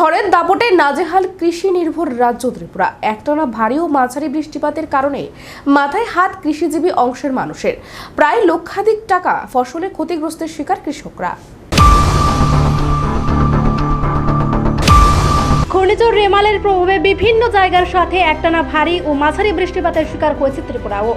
ঝড়ের দাপটে নাজেহাল কৃষি নির্ভর রাজ্য ত্রিপুরা। একটানা ভারী ও মাঝারি বৃষ্টিপাতের কারণে মাথায় হাত কৃষিজীবী অংশের মানুষের। প্রায় লক্ষাধিক টাকা ফসলে ক্ষতিগ্রস্তের শিকার কৃষকরা। ঘূর্ণিঝড় রেমালের প্রভাবে বিভিন্ন জায়গার সাথে একটানা ভারী ও মাঝারি বৃষ্টিপাতের শিকার হয়েছে ত্রিপুরাও।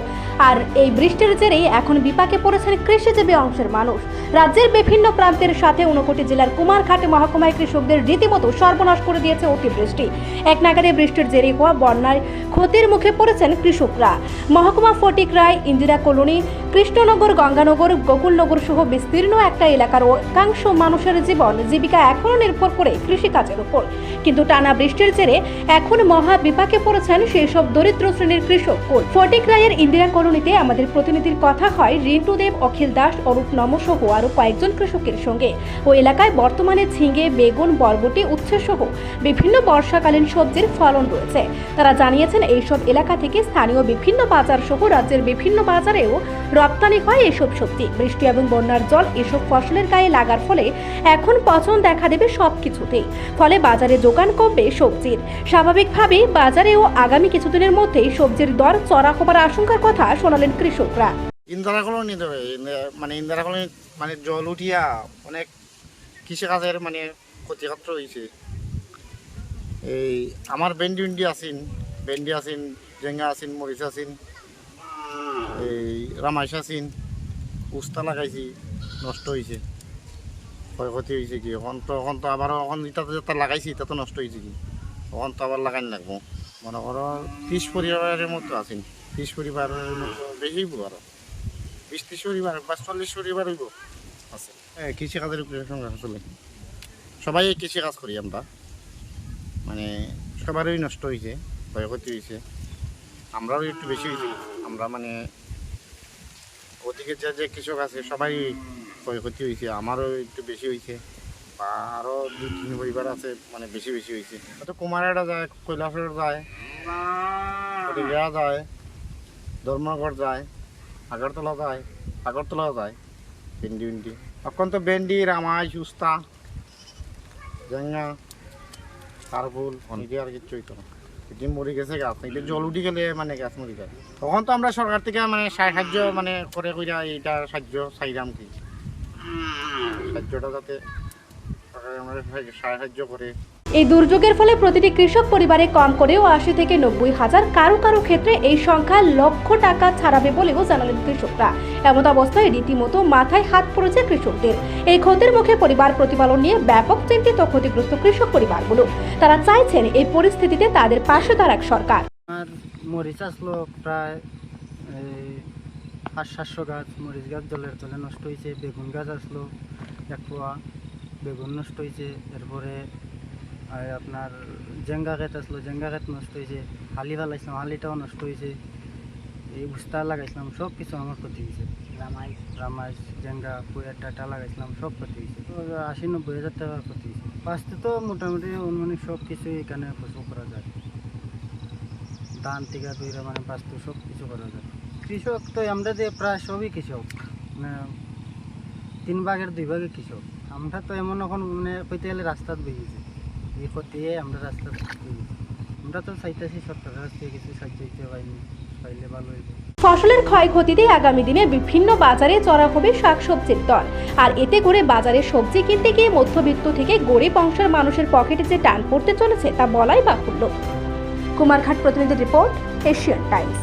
আর এই বৃষ্টির জেরেই এখন বিপাকে পড়েছেন কৃষিজীবী অংশের মানুষ। রাজ্যের বিভিন্ন প্রান্তের সাথে 59 জেলার কুমারঘাট মহকুমায় কৃষকদের রীতিমতো সর্বনাশ করে দিয়েছে অতিবৃষ্টি। এক নাগারে বৃষ্টির জেরে হওয়া বন্যায় ক্ষতির মুখে পড়েছেন কৃষকরা। মহকুমা ফটিকরায়, ইন্দিরা কলোনি, কৃষ্ণনগর, গঙ্গানগর, গোকুলনগর সহ বিস্তীর্ণ একটা এলাকার একাংশ মানুষের জীবন জীবিকা এখনও নির্ভর করে কৃষিকাজের উপর। কিন্তু টানা বৃষ্টির জেরে এখন মহা বিপাকে পড়েছেন সেই সব দরিদ্র শ্রেণীর কৃষক। ফটিকরায়ের ইন্দিরা কলোনিতে আমাদের প্রতিনিধির কথা হয় রিন্টু দেব, অখিল দাস, অরূপ নম সহ আরো কয়েকজন কৃষকের সঙ্গে। ওই এলাকায় বর্তমানে ঝিঙে, বেগুন, বরবটি, উচ্ছে সহ বিভিন্ন বর্ষাকালীন সবজির ফলন রয়েছে। তারা জানিয়েছেন এইসব এলাকা থেকে স্থানীয় বিভিন্ন বাজার সহ রাজ্যের বিভিন্ন বাজারেও রপ্তানি হয় এসব সবজি। বৃষ্টি এবং বন্যার জল এসব ফসলের গায়ে লাগার ফলে এখন পচন দেখা দেবে সবকিছুতেই। ফলে বাজারে যোগান কমবে সবজির। স্বাভাবিকভাবেই বাজারেও আগামী কিছুদিনের মধ্যেই সবজির দর চড়া হবার আশঙ্কার কথা শোনালেন কৃষকরা। ইন্দিরা কলোনি ইন্দিরা কলোনি জল উঠিয়া অনেক কৃষিকাজের ক্ষতিগ্রস্ত হয়েছে। এই আমার ভেন্ডি আসিন, জেঙ্গা আসিন, মরিচ আসিন, এই রামাইশ আসিন, উস্তা লাগাইছি, নষ্ট হয়েছে, ক্ষয়ক্ষতি হয়েছে। কি এখন তো আবার যেটা লাগাইছি এটা তো নষ্ট হয়েছে। কি এখন তো আবার লাগাই লাগবো। মনে করো 30 পরিবারের মতো আছেন, 30 পরিবারের মতো বেশি আরো 20-30 পরিবার বা 40 পরিবার হইব আছে। হ্যাঁ, কৃষিকাজের উপরে সংসার চলে। সবাই কৃষিকাজ করি আমরা, সবারই নষ্ট হয়েছে, ক্ষয়ক্ষতি হয়েছে। আমরাও একটু বেশি হয়েছি। আমরা ওদিকে যে কৃষক আছে সবাই ক্ষয়ক্ষতি হয়েছে। আমারও একটু বেশি হয়েছে, বা আরও 2-3 পরিবার আছে বেশি হয়েছে। তো কুমারহাটা যায়, কৈলাসহর যায়, ফটিকরা যায়, ধর্মনগর যায়, আগরতলা যায়, ভেন্ডি এখন তো ভেন্ডি, রামাইশ, উস্তা, জেঙ্গা, কারফুল অনেকে আর কিচ্ছু হইতো না। এটি মরে গেছে গাছ, এটা জল উঠে গেলে গাছ মরে যায়। তখন তো আমরা সরকার থেকে সাহায্য করে কইরা এইটা সাহায্য চাইলাম। কি সাহায্যটা যাতে সরকার আমরা সাহায্য করে। এই দুর্যোগের ফলে প্রতিটি কৃষক পরিবারে কম করেও 80 থেকে 90 হাজার, কারো কারো ক্ষেত্রে এই সংখ্যা লক্ষ টাকা ছাড়াবে বলেও জানালেন কৃষকরা। এমন অবস্থায় রীতিমতো মাথায় হাত পড়েছে কৃষকদের। এই ক্ষতির মুখে পরিবার প্রতিপালন নিয়ে ব্যাপক চিন্তিত ক্ষতিগ্রস্ত কৃষক পরিবারগুলো। তারা চাইছেন এই পরিস্থিতিতে তাদের পাশে দাঁড়াক সরকার। আর মরিচ আসলো প্রায় 500-700 গাছ, মরিচ গাছ জলের তলে নষ্ট হয়েছে। বেগুন গাছ আসলো 1 পোয়া, বেগুন নষ্ট হয়েছে। এরপরে আপনার জেঙ্গা ক্ষেত আসলো, জেঙ্গা ক্ষেত নষ্ট হয়েছে। হালি ফেলাইছিলাম, হালিটাও নষ্ট হয়েছে। এই উস্তা লাগাইছিলাম, সব কিছু আমার ক্ষতি হয়েছে। রামাইশ, জেঙ্গা, পুয়ার ডাটা লাগাইছিলাম, সব ক্ষতি হয়েছে। তো 80-90 হাজার টাকার ক্ষতি হয়েছে। পাঁচতে তো মোটামুটি অনুমানিক সব কিছুই এখানে ফসল করা যায়। ধান থেকে তৈরি পাঁচতে সব কিছু করা যায়। কৃষক তো আমরা যে প্রায় সবই কৃষক, 3 ভাগের 2 ভাগে কৃষক। আমরা তো এমন এখন কইতে গেলে রাস্তাত বেরিয়েছে, এই করতে আমরা রাস্তা আমরা তো চাইতেছি সরকারের কাছ থেকে কিছু সাহায্য দিতে পাইলে ভালো হইবে। ফসলের ক্ষয়ক্ষতিতে আগামী দিনে বিভিন্ন বাজারে চড়া হবে শাকসবজির দর। আর এতে করে বাজারে সবজি কিনতে গিয়ে মধ্যবিত্ত থেকে গরিব অংশের মানুষের পকেটে যে টান পড়তে চলেছে তা বলাই বাহুল্য। কুমারঘাট প্রতিনিধি রিপোর্ট, এশিয়ান টাইমস।